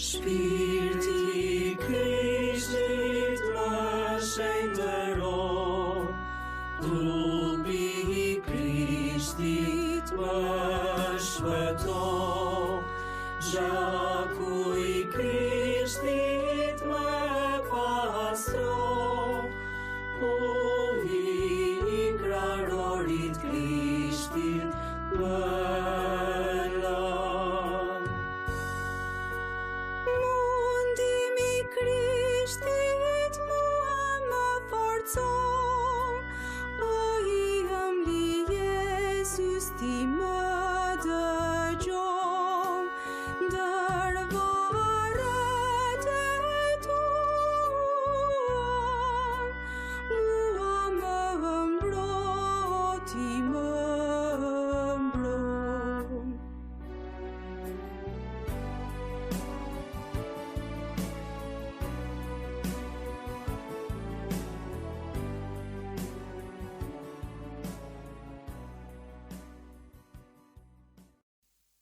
Shpirti I Krishtit më shenjtëro, trupi I Krishtit më shpëto, gjaku I Krishtit më pastro, I krarorit Krishtit më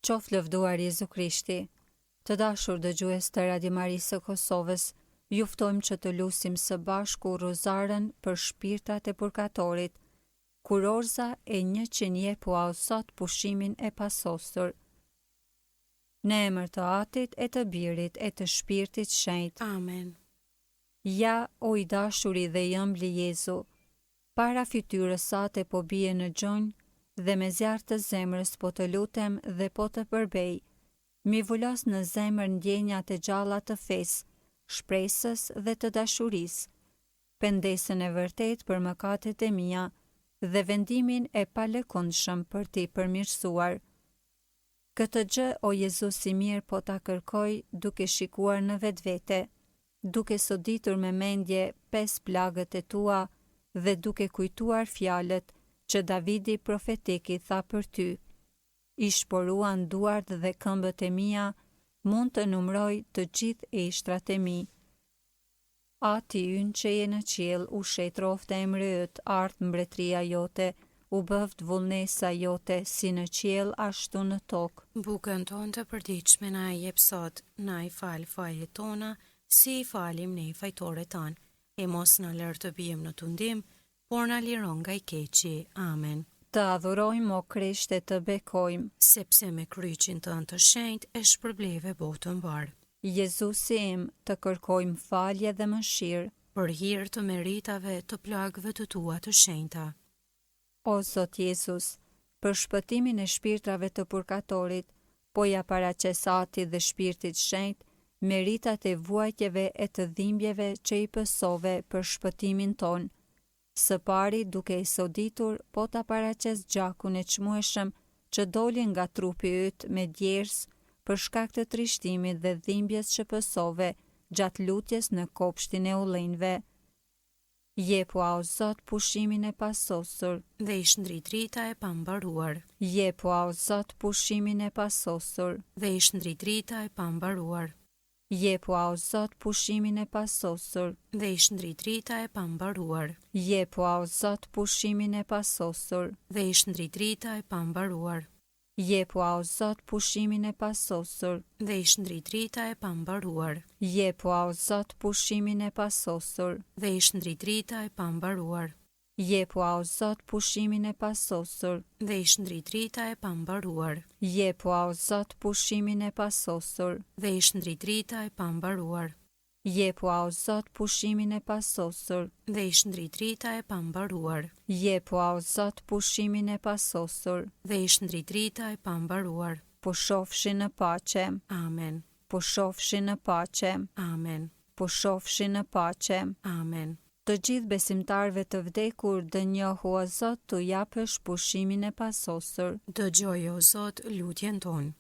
Qof lëvduar Jezu Krishti. Të dashur dëgjues të Radio Marisë së Kosovës, ju ftojmë që të lutim së bashku rozaren për shpirtrat e purgatorit, kurorza e 100 jepu sot pushimin e pasosur. Në emër të Atit e të Birit e të Shpirtit Shenjtë. Amen. Ja, o I dashuri dhe I ëmbël Jezu, para fytyrës sate po bie në gjonjë, dhe me zjarë të zemrës po të lutem dhe po të përbej, mi vullos në zemër ndjenjat e gjalla të fesë, shpresës dhe të dashurisë, pendesën e vërtet për mëkatet e mia dhe vendimin e palëkundshëm për Ti përmirësuar. Këtë gjë, o Jezus I mirë, po ta kërkoj duke shikuar në vetvete, duke soditur me mendje 5 plagët e Tua dhe duke kujtuar fjalët që Davidi profetiki tha për Ty. I shporuan duart dhe këmbët e mia, mund të numroj të gjithë eshtrat e mi. Ati ynë që je në qiell, u shetrofte emri yt, ardh mbretëria jote, u bëft vullnesa jote, si në qiell ashtu në tokë. Bukën tonë të përditshme na e jep sot, na I fal fajet tona, si I falim ne fajtorët tanë, e mos na lër të bijmë në tundim, por na liron nga I keqi. Amen. Të adhurojmë, o Krisht, e të bekojmë, sepse me kryqin tënd të shenjtë e shpërbleve botën mbar. Jezusi im, të kërkojmë falje dhe mëshirë, për hir të meritave të plagëve të Tua të shenjta. O Zot Jezus, për shpëtimin e shpirtrave të purgatorit, po ja paraqes Atit dhe Shpirtit Shenjtë meritat e vuajtjeve e të dhimbjeve që I pësove për shpëtimin ton. Së pari, duke I soditur, po ta paraqes gjakun e çmueshëm që doli nga trupi yt me djers për shkak të trishtimit dhe dhimbjes që pësove gjatë lutjes në kopshtin e ullënjve. Jepu o Zot pushimin e pasosur dhe I shndrit rita e pambaruar. Jepu o Zot pushimin e pasosur dhe I shndrit rita e pambaruar. Jepu o Zot pushimin e pasosur dhe I shndrit rita e pambaruar. Jepu o Zot pushimin e pasosur dhe I shndrit rita e pambaruar. Jepu o Zot pushimin e pasosur dhe I shndrit rita e pambaruar. Jepu o Zot pushimin e pasosur dhe I shndrit rita e pambaruar. Jepu o Zot pushimin e pasosur dhe I shndrit rita e pambaruar. Jepu o Zot pushimin e pasosur dhe I shndrit rita e pambaruar. Jepu o Zot pushimin e pasosur dhe I shndrit rita e pambaruar. Jepu o Zot pushimin e pasosur dhe I shndrit rita e pambaruar. Po shofshi në paqe. Amen. Po shofshi në paqe. Amen. Po shofshi në paqe. Amen. Të gjithë besimtarëve të vdekur dënjohu o Zot tu japësh pushimin e pasosur. Dëgjoj o Zot lutjen tonë.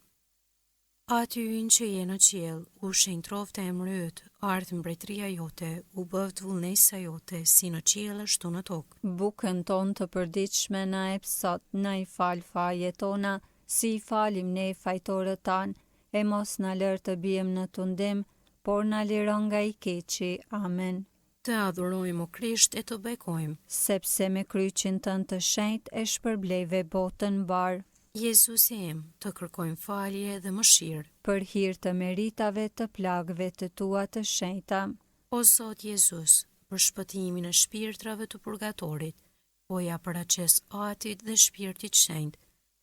Aty ynë që je në qiell, u shenjtrofte emri yt, ardh mbretëria jote, u bëft vullnesa jote, si në qiell ashtu në tokë. Bukën tonë të përditshme na jep sot, na I fal fajet tona, si I falim ne fajtorët tanë, e mos na lër të bijmë në tundim, por na liron nga I keqi. Amen. Të adhurojmë o Krisht e të bekojmë, sepse me kryqin tënd të shenjtë e shpërbleve botën mbar. Jezusi im, të kërkojmë falje dhe mëshirë. për hir të meritave të plagëve të tua të shenjta. O Zot Jezus, për shpëtimin e shpirtrave të purgatorit, po ja paraqes Atit dhe Shpirtit Shenjt,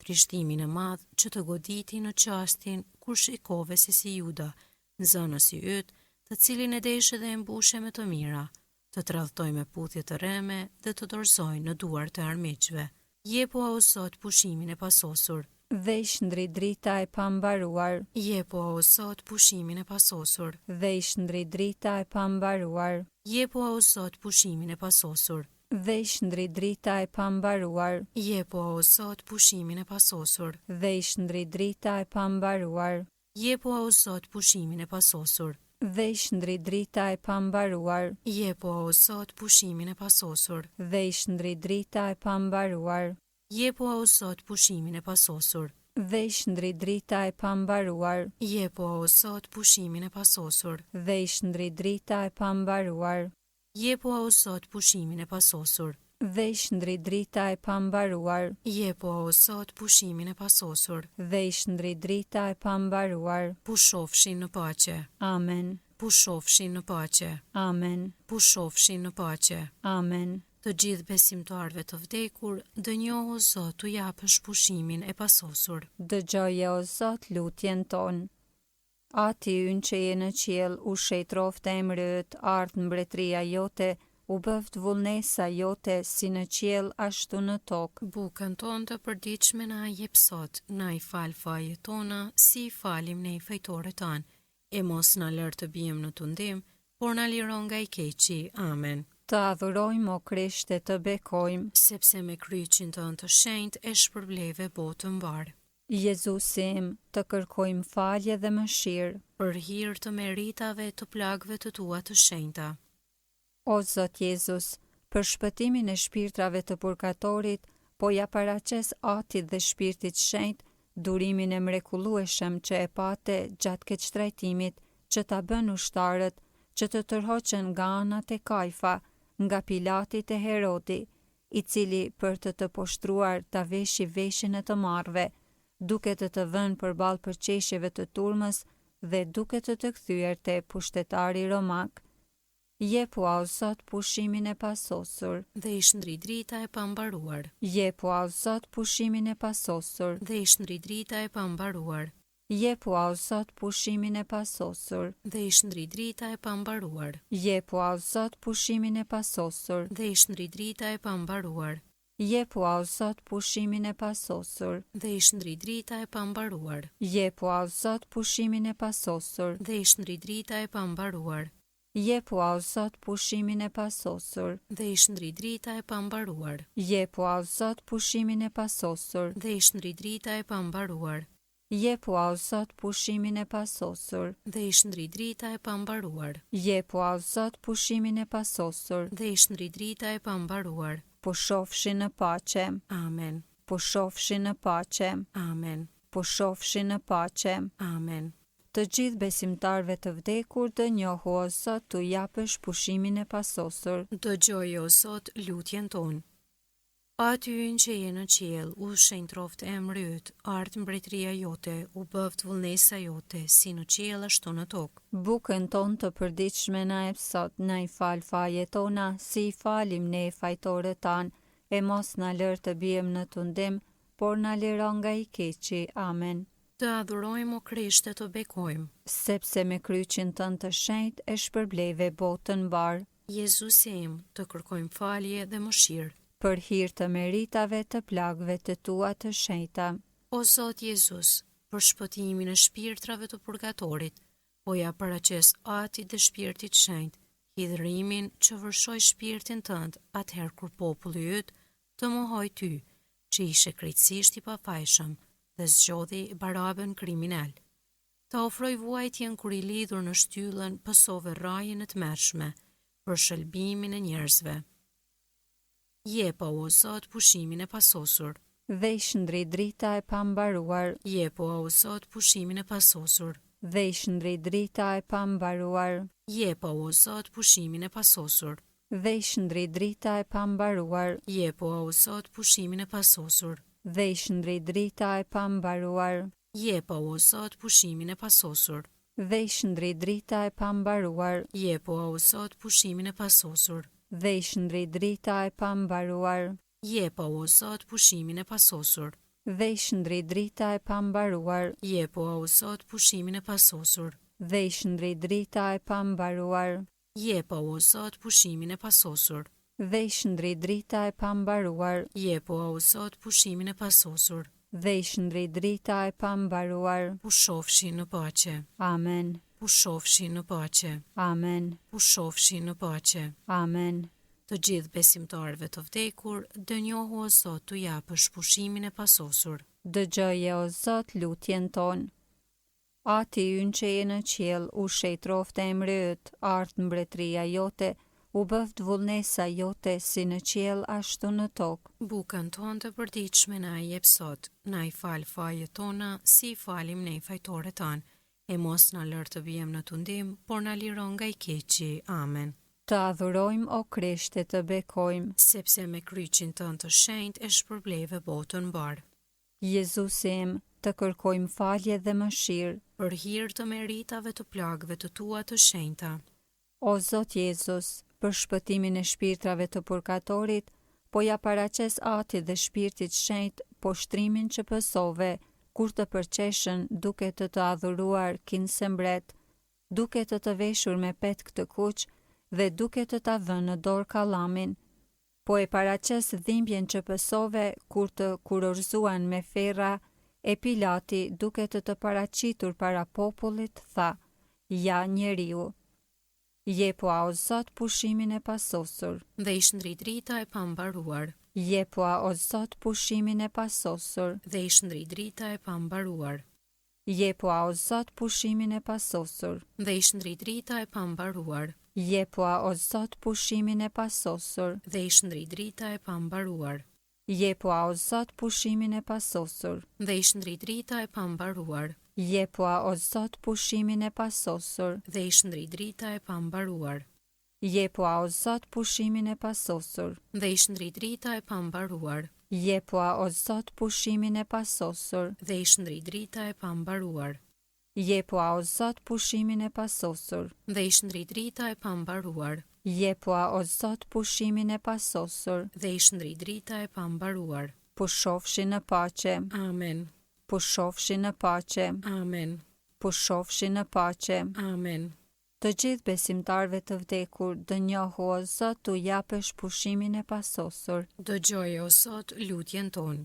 trishtimin e madh që të goditi në qastin kur shikove se si Juda, nxënës i yt, të cilin e deshe dhe e mbushe me të mira, të tradhtoj me puthje të reme dhe të dorëzoj në duar të armiqve. Jepo o Zot pushimin e pasosur. Dhe i shndri drita e pambaruar. Jepo o Zot pushimin e pasosur. Dhe i shndri drita e pambaruar. Jepo o Zot pushimin e pasosur. Dhe i shndri drita e pambaruar. Jepo o Zot pushimin e pasosur. Dhe i shndri drita e pambaruar. Jepo o Zot pushimin e pasosur. Dhe i shndri drita e pambaruar. Jepo o Zot pushimin e pasosur. Dhe i shndri drita e pambaruar. Jepo o Zot pushimin e pasosur. Dhe i shndri drita e pambaruar. Jepo o Zot pushimin e pasosur. Dhe i shndri drita e pambaruar. Jepo o Zot pushimin e pasosur. Dhe i shndri drita e pambaruar. Jepo o Zot pushimin e pasosur. Dhe i shndri drita e pambaruar. Pushofshin në paqe. Amen. Pushofshin në paqe. Amen. Pushofshin në paqe. Amen. Të gjithë besimtarëve të vdekur, dënjohu Zot t'u japësh pushimin e pasosur. Dëgjoje o Zot lutjen tonë. Ati ynë që je në qiell, u shejtroft emri yt, ardh mbretëria jote, u bëft vullnesa jote si në qiell ashtu në tokë. Bukën tonë të përditshme na jep sot, na i fal fajet tona, si i falim ne i fajtorët tanë, e mos na lër të bijmë në tundim, por na liron nga i keqi. Amen. Të adhurojmë o Krisht e të bekojmë, sepse me kryqin tënd të shenjtë e shpërbleve botën mbar. Jezusi im, të kërkojmë falje dhe mëshirë, Për hir të meritave të plagëve të tua të shenjta. O Zot Jezus, për shpëtimin e shpirtrave të purgatorit, po ja paraqes Atit dhe Shpirtit Shenjt, durimin e mrekullueshëm që e pate gjatë keqtrajtimit, që ta bën ushtarët, që të tërhoqen nga anat e Kajfa, nga Pilati te Herodi, i cili për të poshtruar ta veshi veshin e të marrëve, duke të vënë përballë përqeshjeve të turmës dhe duke të kthyer te pushtetari romak. Jepu o Zot pushimin e pasosur. Dhe i shndri drita e pambaruar. Jepu o Zot pushimin e pasosur. Dhe i shndri drita e pambaruar. Jepu o Zot pushimin e pasosur. Dhe i shndri drita e pambaruar. Jepu o Zot pushimin e pasosur. Dhe i shndri drita e pambaruar. Jepu o Zot pushimin e pasosur. Dhe i shndri drita e pambaruar. Jepu o Zot pushimin e pasosur. Dhe i shndri drita e pambaruar. Jepu o Zot pushimin e pasosur. Dhe i shndri drita e pambaruar. Jepu o Zot pushimin e pasosur. Dhe i shndri drita e pambaruar. Jepu o Zot pushimin e pasosur. Dhe i shndri drita e pambaruar. Jepu o Zot pushimin e pasosur. Dhe i shndri drita e pambaruar. Pushofshi në paqe. Amen. Pushofshi në paqe. Amen. Pushofshi në paqe. Amen. Të gjithë besimtarve të vdekur dënjohu o Zot t'u japësh pushimin e pasosur. Dëgjoj o Zot lutjen tonë. Aty ynë që je në qiell, u shenjtroft emri yt, ardh mbretëria jote, u bëft vullnesa jote, si në qiell ashtu në tokë. Bukën tonë të përditshme na jep sot, na i fal fajet tona, si i falim ne fajtorët tanë, e mos na lër të bijmë në tundim, por na liron nga i keqi. Amen. Të adhurojmë o Krisht e të bekojmë, sepse me kryqin tënd të shenjtë e shpërbleve botën mbar. Jezusi im, të kërkojmë falje dhe mëshirë. Për hir të meritave të plagëve të tua të shenjta. O Zot Jezus, për shpëtimin e shpirtrave të purgatorit, po ja paraqes Atit dhe Shpirtit Shenjt, hidhrimin që vërshoj shpirtin tënd atëherë kur populli yt të mohoj ty, që ishe krejtësisht i pafajshëm dhe zgjodhi Barabën kriminal. Ta ofroj vuajtjen kur i lidhur në shtyllën pësove rrajën e tmerrshme për shëlbimin e njerëzve. Jepa o Zot pushimin e pasosur. Dhe i shndri drita e pambaruar. Jepo o Zot pushimin e pasosur. Dhe i shndri drita e pambaruar. Jepo o Zot pushimin e pasosur. Dhe i shndri drita e pambaruar. Jepo o Zot pushimin e pasosur. dhe i shndri drita e pambaruar, Jepo o Zot pushimin e pasosur. dhe i shndri drita e pambaruar, Jepo o Zot pushimin e pasosur. dhe i shndri drita e pambaruar, Jepo o Zot pushimin e pasosur. dhe i shndri drita e pambaruar, Jepo o Zot pushimin e pasosur. dhe i shndri drita e pambaruar, Jepo o Zot pushimin e pasosur. dhe i shndri drita e pambaruar, Jepo o Zot pushimin e pasosur. dhe i shndri drita e pambaruar. Pushofshi në paqe. Amen. Pushofshi në paqe. Amen. Pushofshi në paqe. Amen. Të gjithë besimtarëve të vdekur, dënjohu o Zot t'u japësh pushimin e pasosur. Dëgjoje o Zot lutjen tonë. Ati ynë që je në qiell, u shejtroft emri yt, art mbretëria jote, u bëft vullnesa jote si në qiell ashtu në tokë. Bukën tonë të përditshme na i jep sot, na i fal fajet tona, si i falim ne fajtorët tanë, e mos na lër të bijem në tundim, por na liron nga i keqi. Amen. Të adhurojmë o Krisht e të bekojmë. Sepse me kryqin tënd të shenjtë e shpërbleve botën mbar. Jezusi im, të kërkojmë falje dhe mëshirë. Për hir të meritave të plagëve të tua të shenjta. O Zot Jezus, për shpëtimin e shpirtrave të purgatorit, po ja paraqes Atit dhe Shpirtit Shenjt poshtrimin që pësove, kur të përqeshën duke të adhuruar kinse mbret, duke të veshur me petk të kuq dhe duke të ta dhënë në dorë kallamin, po e paraqes dhimbjen që pësove kur të kurorzuan me ferra, e Pilati duke të paraqitur para popullit tha: Ja njeriu. Jepua o Zot pushimin e pasosur. Dhe i shndrit drita e pambaruar. Jepua o Zot pushimin e pasosur. Dhe i shndrit drita e pambaruar. Jepua o Zot pushimin e pasosur. Dhe i shndrit drita e pambaruar. Jepua o Zot pushimin e pasosur. Dhe i shndrit drita e pambaruar. Jepua o Zot pushimin e pasosur. Dhe i shndrit drita e pambaruar. Jepua o Zot pushimin e pasosur. Dhe i shndrit drita e pambaruar. Jepua o Zot pushimin e pasosur. Dhe i shndrit drita e pambaruar. Jepua o Zot pushimin e pasosur. Dhe i shndrit drita e pambaruar. Jepua o Zot pushimin e pasosur. Dhe i shndrit drita e pambaruar. Jepua o Zot pushimin e pasosur. Dhe i shndrit drita e pambaruar. Pushofshi në paqe. Amen. Pushofshi në paqe. Amen. Pushofshi në paqe. Amen. Të gjithë besimtarve të vdekur, dënjohu o Zot t'u japësh pushimin e pasosur. Dëgjoje o Zot lutjen tonë.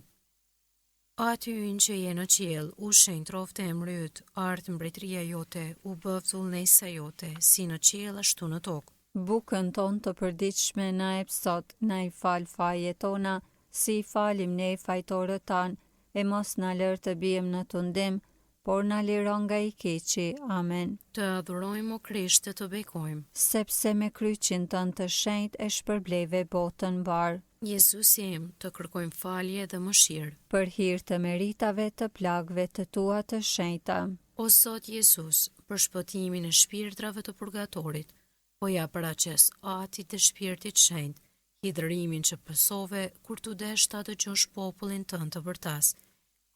Aty ynë që je në qiell, u shenjtroft emri yt, art mbretëria jote, u bëft vullnesa jote, si në qiell ashtu në tokë. Bukën tonë të përditshme na jep sot, na i fal fajet tona, si i falim ne fajtorët tanë, e mos na lër të bijem në tundim, por na liron nga i keqi. Amen. Të adhurojmë o Krisht e të bekojmë. Sepse me kryqin tënd të shenjtë e shpërbleve botën mbar. Jezusi im, të kërkojmë falje dhe mëshirë. Për hir të meritave të plagëve të tua të shenjta. O Zot Jezus, për shpëtimin e shpirtrave të purgatorit, po ja paraqes Atit të Shpirtit Shenjt, hidhërimin që pësove kur tu desh ta dëgjosh popullin tënd të vërtas.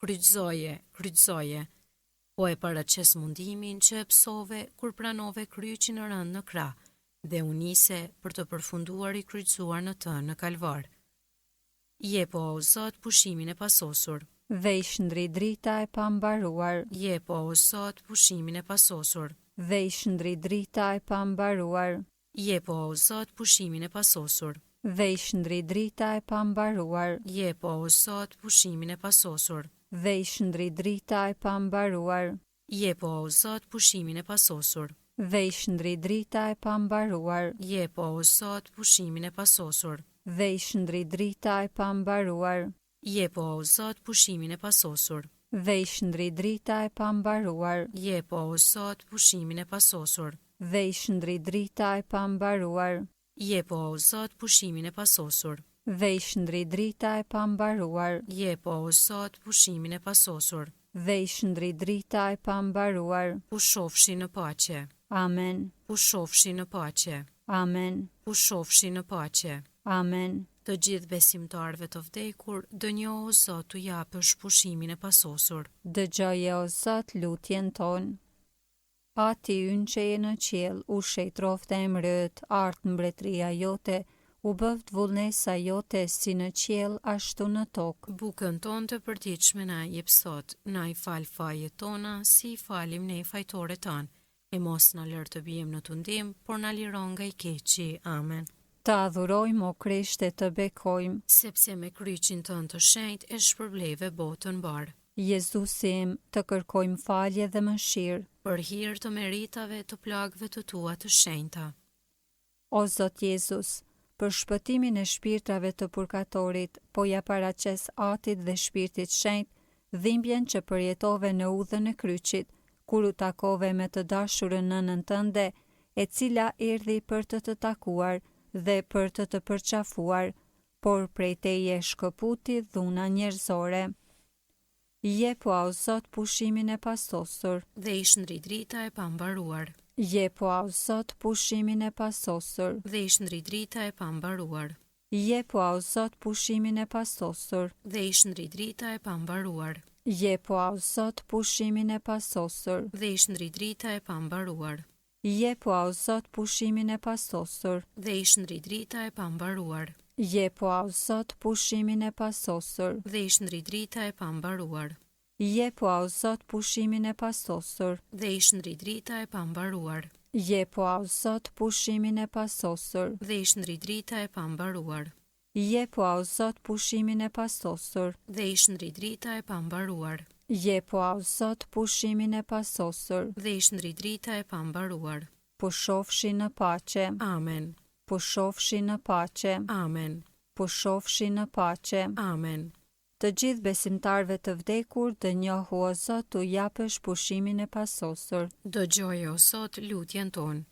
Kryqëzoje, kryqëzoje. Po e paraqes mundimin që e pësove kur pranove kryqin e rënd në krah, dhe u nise për të përfunduar i kryqëzuar në të në kalvar. Jepo o Zot pushimin e pasosur. Dhe i shndri drita e pambaruar. Jepo o Zot pushimin e pasosur. Dhe i shndri drita e pambaruar. Jepo o Zot pushimin e pasosur. Dhe i shndri drita e pambaruar. Jepo o Zot pushimin e pasosur. Dhe i shndri drita e pambaruar. Jepo o Zot pushimin e pasosur. Dhe i shndri drita e pambaruar. Jepo o Zot pushimin e pasosur. Dhe i shndri drita e pambaruar. Jepo o Zot pushimin e pasosur. Dhe i shndri drita e pambaruar. Jepo o Zot pushimin e pasosur. Dhe i shndri drita e pambaruar. Jepo o Zot pushimin e pasosur. Dhe i shndri drita e pambaruar. Jepo o Zot pushimin e pasosur. Dhe i shndri drita e pambaruar. Pushofshi në paqe. Amen. Pushofshi në paqe. Amen. Pushofshi në paqe. Amen. Të gjithë besimtarëve të vdekur, dënjohu o Zot t'u japësh pushimin e pasosur. Dëgjoje o Zot lutjen tonë. Ati ynë që je në qiell, u shejtrofte emrët, ardh mbretëria jote, u bëft vullnesa jote si në qiell ashtu në tokë. Bukën tonë të përditshme na jep sot, na i fal fajet tona, si i falim ne fajtorët tanë, e mos na lër të bijmë në tundim, por na liron nga i keqi. Amen. Të adhurojmë o Krisht e të bekojmë, Sepse me kryqin tënd të shenjtë e shpërbleve botën mbar. Jezusi im, të kërkojmë falje dhe mëshirë. Për hir të meritave të plagëve të tua të shenjta. O Zot Jezus, për shpëtimin e shpirtrave të purgatorit, po ja paraqes Atit dhe Shpirtit Shenjtë dhimbjen që përjetove në udhën e kryqit, kur u takove me të dashurën nënën tënde, e cila erdhi për të takuar dhe për të përqafuar, por prej teje shkëputi dhuna njerëzore. Jepu o Zot pushimin e pasosur. Dhe ish ndri drita e pambaruar. Jepu o Zot pushimin e pasosur. Dhe ish ndri drita e pambaruar. Jepu o Zot pushimin e pasosur. Dhe ish ndri drita e pambaruar. Jepu o Zot pushimin e pasosur. Dhe ish ndri drita e pambaruar. Jepu o Zot pushimin e pasosur. Dhe ish ndri drita e pambaruar. Jepu o Zot pushimin e pasosur. Dhe ish ndri drita e pambaruar. Jepu o Zot pushimin e pasosur. Dhe ish ndri drita e pambaruar. Jepu o Zot pushimin e pasosur. Dhe ish ndri drita e pambaruar. Jepu o Zot pushimin e pasosur. Dhe ish ndri drita e pambaruar. Jepu o Zot pushimin e pasosur. Dhe ish ndri drita e pambaruar. Pushofshi në paqe. Amen. Pushofshi në paqe. Amen. Pushofshi në paqe. Amen. Të gjithë besimtarve të vdekur dënjohu o Zot t'u japësh pushimin e pasosur. Dëgjoje o Zot lutjen tonë.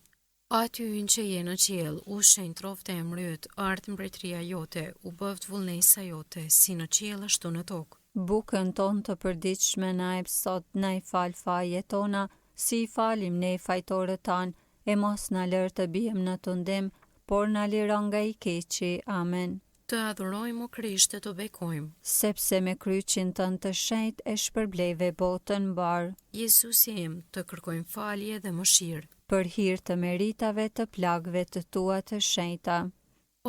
Aty ynë që je në qiell, u shenjtrofte emri yt, ardh mbretëria jote, u bëft vullnesa jote, si në qiell ashtu në tokë. Bukën tonë të përditshme na jep sot, na i fal fajet tona, si i falim ne fajtorët tanë, e mos na lër të bijmë në tundim, por na liron nga i keqi. Amen. Të adhurojmë o Krisht e të bekojmë. Sepse me kryqin tënd të shenjtë e shpërbleve botën mbar. Jezusi im, të kërkojmë falje dhe mëshirë. Për hir të meritave të plagëve të tua të shenjta.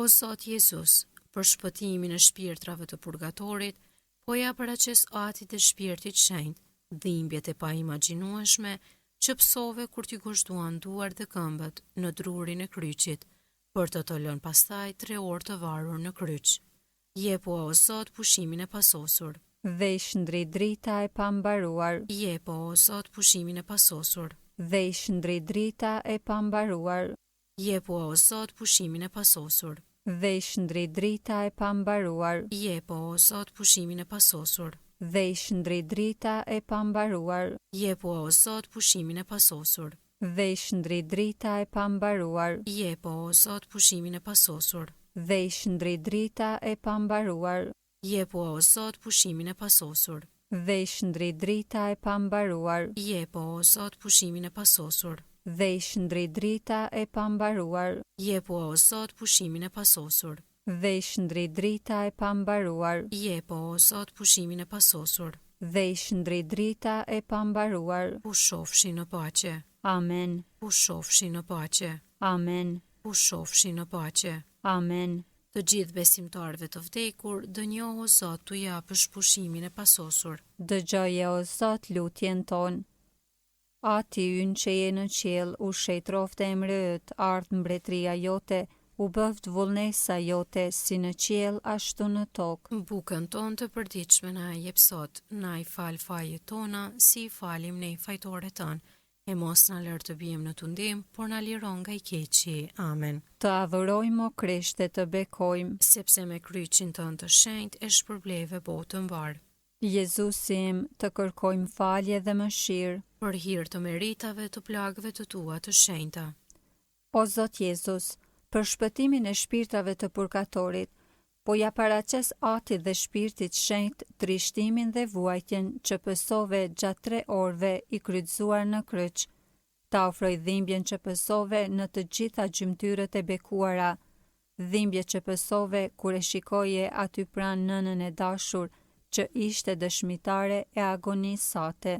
O Zot Jezus, për shpëtimin e shpirtrave të purgatorit, po ja paraqes Atit dhe Shpirtit Shenjtë, dhimbjet e paimagjinueshme që psove kur t'i kushtuan duart dhe këmbët në drurin e kryqit, për të lënë pastaj 3 orë të varur në kryq. Jepu o Zot pushimin e pasosur. Dhe i shndri drita e pambaruar. Jepu o Zot pushimin e pasosur. Dhe i shndri drita e pambaruar. Jepu o Zot pushimin e pasosur. Dhe i shndri drita e pambaruar. Jepu o Zot pushimin e pasosur. Dhe i shndri drita e pambaruar. Jepu o Zot pushimin e pasosur. Dhe i shndri drita e pambaruar. Jepu o Zot pushimin e pasosur. Dhe i shndri drita e pambaruar. Jepu o Zot pushimin e pasosur. Dhe i shndri drita e pambaruar. Jepu o Zot pushimin e pasosur. Dhe i shndri drita e pambaruar. Jepu o Zot pushimin e pasosur. Dhe i shndri drita e pambaruar. Jepu o Zot pushimin e pasosur. Dhe i shndri drita e pambaruar. Pushofshi në paqe. Amen. Pushofshi në paqe. Amen. Pushofshi në paqe. Amen. Të gjithë besimtarëve të vdekur, dënjohu o Zot t'u japësh pushimin e pasosur. Dëgjoje o Zot lutjen tonë. Ati ynë që je në qiell, u shejtrofte emri yt, ardh mbretëria jote, u bëft vullnesa jote, si në qiell ashtu në tokë. Bukën tonë të përditshme na jep sot, na i fal fajet tona, si i falim ne fajtorët tanë, e mos na lër të bijmë në tundim, por na liron nga i keqi. Amen. Të adhurojmë o Krisht e të bekojmë. Sepse me kryqin tënd të shenjtë e shpërbleve botën mbar. Jezusi im, të kërkojmë falje dhe mëshirë. Për hir të meritave të plagëve të tua të shenjta. O Zot Jezus, për shpëtimin e shpirtrave të purgatorit, po ja paraqes Atit dhe Shpirtit Shenjtë trishtimin dhe vuajtjen që pësove gjatë 3 orëve i kryqëzuar në kryq. Ta ofroj dhimbjen që pësove në të gjitha gjymtyrët e bekuara, dhimbje që pësove kur e shikoje aty pranë nënën e dashur që ishte dëshmitare e agonisë sate.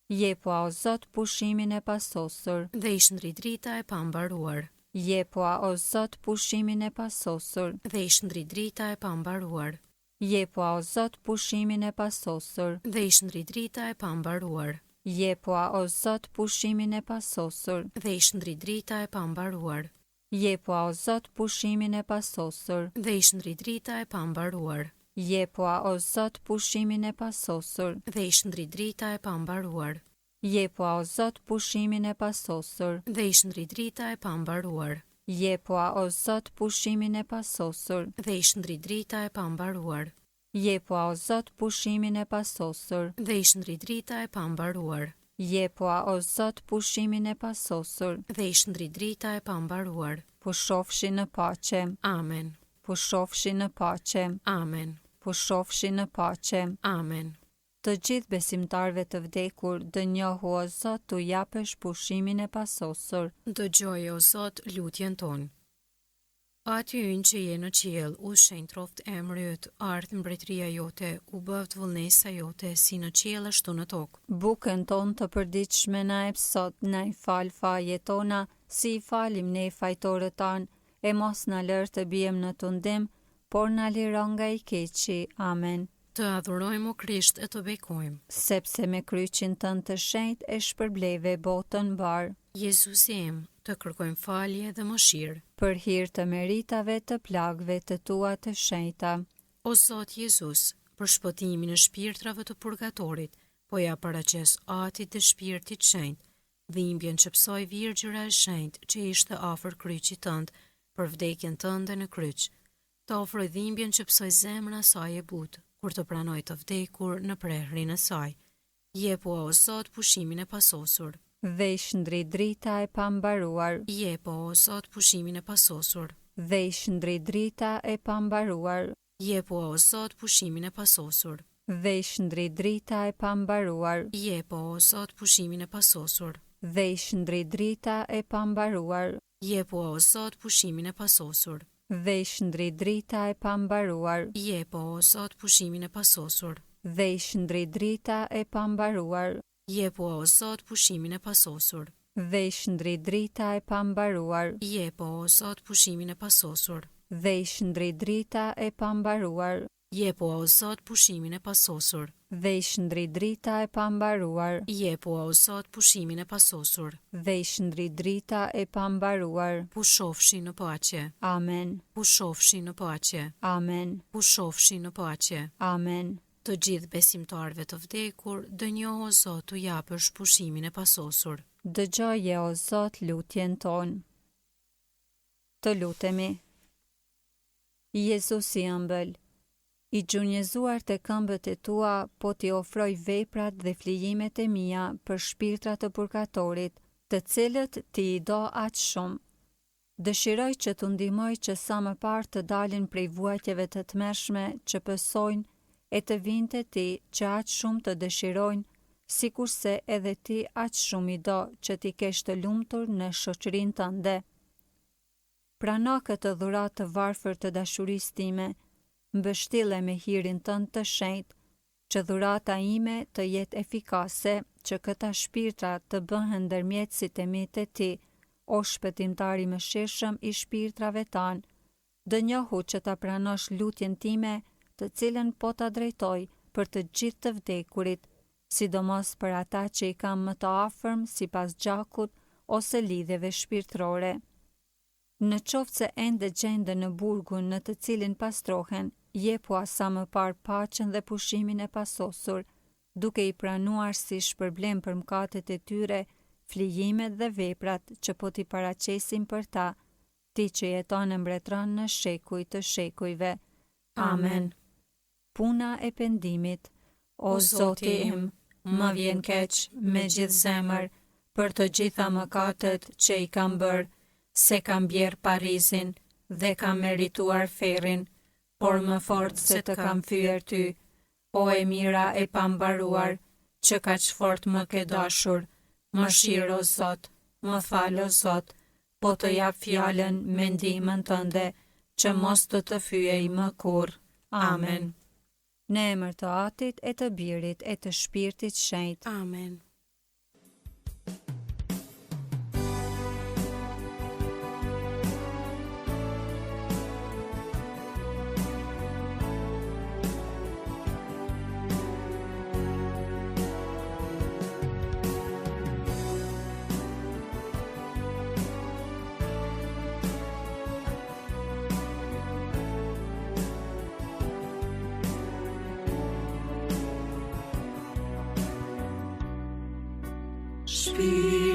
Jepua o Zot pushimin e pasosur. Dhe ish ndrit drita e pambaruar. Jepua o Zot pushimin e pasosur. Dhe ish ndrit drita e pambaruar. Jepua o Zot pushimin e pasosur. Dhe ish ndrit drita e pambaruar. Jepua o Zot pushimin e pasosur. Dhe ish ndrit drita e pambaruar. Jepua o Zot pushimin e pasosur. Dhe ish ndrit drita e pambaruar. Jepua o Zot pushimin e pasosur. Dhe ish ndrit drita e pambaruar. Jepua o Zot pushimin e pasosur. Dhe ish ndrit drita e pambaruar. Jepua o Zot pushimin e pasosur. Dhe ish ndrit drita e pambaruar. Jepua o Zot pushimin e pasosur. Dhe ish ndrit drita e pambaruar. Jepua o Zot pushimin e pasosur. Dhe ish ndrit drita e pambaruar. Pushofshi në paqe. Amen. Pushofshi në paqe. Amen. Pushofshi në paqe. Amen. Të gjithë besimtarve të vdekur, dënjohu o Zot t'u japësh pushimin e pasosur. Dëgjoj o Zot lutjen tonë. Aty ynë që je në qiell, u shenjë troft emri yt, ardh mbretëria jote, u bëft vullnesa jote, si në qiell ashtu në tokë. Bukën tonë të përditshme na jep sot, na i fal fajet tona, si i falim ne fajtorët tanë, e mos na lër të bijem në tundim, por na liro nga i keqi. Amen. Të adhurojmë o Krisht e të bekojmë. Sepse me kryqin tënd të shenjtë e shpërbleve botën mbar. Jezusi im, të kërkojmë falje dhe mëshirë. Për hir të meritave të plagëve të tua të shenjta. O Zot Jezus, për shpëtimin e shpirtrave të purgatorit, po ja paraqes atit të shpirtit shenjt, dhimbjen që psoi Virgjëra e shenjt që ishte afër kryqit tënd për vdekjen tënde në kryq. Të ofroj dhimbjen që psoi zemra saj e butë, kur të pranoj të vdekur në prehrin e saj. Jepu o Zot pushimin e pasosur. Dhe i shndrit drita e pambaruar. Jepu o Zot pushimin e pasosur. Dhe i shndrit drita e pambaruar. Jepu o Zot pushimin e pasosur. Dhe i shndrit drita e pambaruar. Jepu o Zot pushimin e pasosur. Dhe i shndrit drita e pambaruar. Jepu o Zot pushimin e pasosur. Dhe i shndrit drita e pambaruar. Jepu o Zot pushimin e pasosur. Dhe i shndrit drita e pambaruar. Jepu o Zot pushimin e pasosur. Dhe i shndrit drita e pambaruar. Jepu o Zot pushimin e pasosur. Dhe i shndrit drita e pambaruar. Jepu o Zot pushimin e pasosur. Dhe i shndrit drita e pambaruar. Jepu o Zot pushimin e pasosur. Dhe i shndrit drita e pambaruar. Pushofshi në paqe. Amen. Pushofshi në paqe. Amen. Pushofshi në paqe. Amen. Të gjithë besimtarve të vdekur, dënjohu o Zot t'u japësh pushimin e pasosur. Dëgjoje o Zot lutjen tonë. Të lutemi. Jezusi ëmbël, i gjunjëzuar të këmbët e tua, po t'i ofroj veprat dhe flijimet e mia për shpirtrat të purgatorit, të cilët ti i do aq shumë. Dëshiroj që t'u ndihmoj që sa më parë të dalin prej vuajtjeve të tmerrshme që pësojnë e të vinte ti që aq shumë të dëshirojnë, sikurse edhe ti aq shumë i do që ti kesh të lumtur në shoqërinë tënde. Prano këtë dhuratë të varfër të dashurisë time, mbështille me hirin tënd të shenjtë, që dhurata ime të jetë efikase, që këta shpirtra të bëhen ndërmjetësit e mi të ti, o shpëtimtari mëshirshëm i shpirtrave tanë. Dënjohu që ta pranosh lutjen time, të cilën po ta drejtoj për të gjithë të vdekurit, sidomos për ata që i kam më të afërm sipas gjakut ose lidhjeve shpirtërore. Në qoftë se ende gjenden në burgun në të cilin pastrohen, jepua sa më parë paqen dhe pushimin e pasosur, duke i pranuar si shpërblem për mëkatet e tyre, flijimet dhe veprat që po t'i paraqesim për ta, ti që jeton e mbretëron në shekuj të shekujve. Amen. Puna e pendimit. O Zoti im, më vjen keq me gjithë zemër për të gjitha mëkatet që i kam bërë, se kam bjerë Parizin dhe kam merituar ferrin, por më fort se të kam fyer ty, o e mira e pambaruar, që kaq fort më ke dashur, mëshirë o Zot, më fal o Zot, po të jap fjalën me ndihmën tënde, që mos të fyej më kurrë. Amen. Në emër të Atit e të Birit e të Shpirtit Shenjtë. Amen. Shpirti